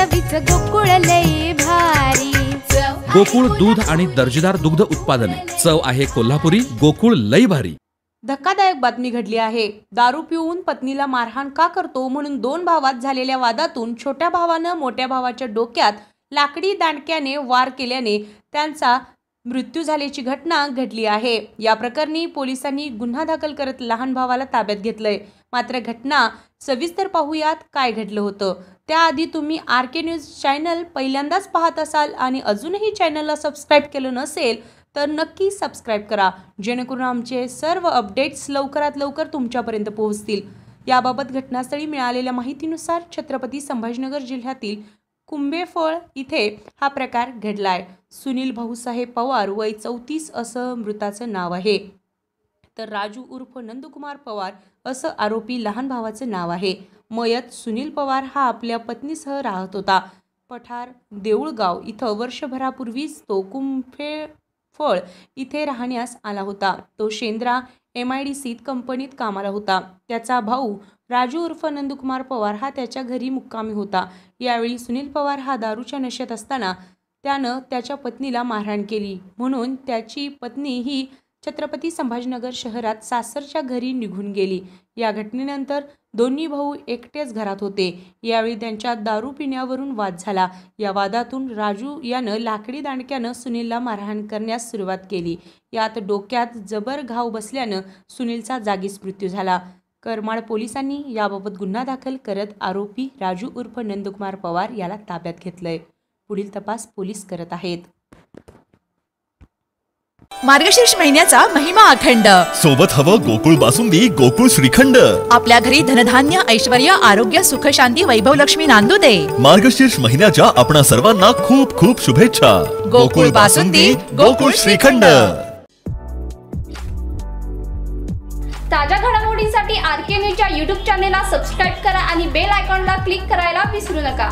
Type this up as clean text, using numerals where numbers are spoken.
चवीच गोकुळ लई भारी। गोकुळ दूध आणि दर्जेदार दुग्ध उत्पादने, चव आहे कोल्हापुरी, गोकुळ लई भारी। धक्कादायक बातमी घडली आहे। दारू पिऊन पत्नीला मारहाण का करतो म्हणून दोन भावात झालेल्या वादातून छोट्या भावानं मोठ्या भावाच्या डोक्यात लाकडी दांडक्याने वार केल्याने त्यांचा मृत्यू झाल्याची घटना घडली आहे। या प्रकरणी पोलिसांनी गुन्हा दाखल करत लहान भावाला ताब्यात घेतलंय। मात्र घटना सविस्तर पाहूयात काय घडलं होतं। त्याआधी तुम्ही RK न्यूज चॅनल पहिल्यांदाच पाहत असाल आणि अजूनही चॅनलला सबस्क्राईब केलं नसेल तर नक्की सबस्क्राईब करा, जेणेकरून आमचे सर्व अपडेट्स लवकरात लवकर तुमच्यापर्यंत पोहोचतील। याबाबत घटनास्थळी मिळालेल्या माहितीनुसार छत्रपती संभाजीनगर जिल्ह्यातील कुंभेफळ इथे हा प्रकार घडलाय। सुनील भाऊसाहेब पवार वय 34 असं मृताचं नाव आहे, तर राजू उर्फ नंदकुमार पवार असं आरोपी लहान भावाचं नाव आहे। मयत सुनील पवार हा आपल्या पत्नीसह राहत होता। पठार देऊळगाव इथं वर्षभरापूर्वीच तो कुंभेफळ इथे राहण्यास आला होता। तो शेंद्रा MIDC कंपनीत कामाला होता। त्याचा भाऊ राजू उर्फ नंदकुमार पवार हा त्याच्या घरी मुक्कामी होता। यावेळी सुनील पवार हा दारूच्या नशेत असताना त्यानं त्याच्या पत्नीला मारहाण केली, म्हणून त्याची पत्नी ही छत्रपती संभाजीनगर शहरात सासरच्या घरी निघून गेली। या घटनेनंतर दोन्ही भाऊ एकटेच घरात होते। यावेळी त्यांच्या दारू पिण्यावरून वाद झाला। या वादातून राजू यानं लाकडी दांडक्यानं सुनीलला मारहाण करण्यास सुरुवात केली। यात डोक्यात जबर घाव बसल्यानं सुनीलचा जागीच मृत्यू झाला। करमाळ पोलिसांनी याबाबत गुन्हा दाखल करत आरोपी राजू उर्फ नंदकुमार पवार याला ताब्यात घेतलंय। पुढील तपास पोलीस करत आहेत। मार्गशीर्ष महिन्याचा महिमा अखंड, सोबत हवं गोकुळ बासुंदी, गोकुळ श्रीखंड। आपल्या घरी धनधान्य, ऐश्वर्य, आरोग्य, सुख, शांती, वैभव लक्ष्मी नांदू दे। मार्गशीर्ष महिन्याच्या आपणा सर्वांना खूप खूप शुभेच्छा। गोकुळ बासुंदी, गोकुळ श्रीखंड। ताज्या घडामोडींसाठी RK न्यूजच्या YouTube चॅनेलला सबस्क्राईब करा आणि बेल आयकॉनला क्लिक करायला विसरू नका।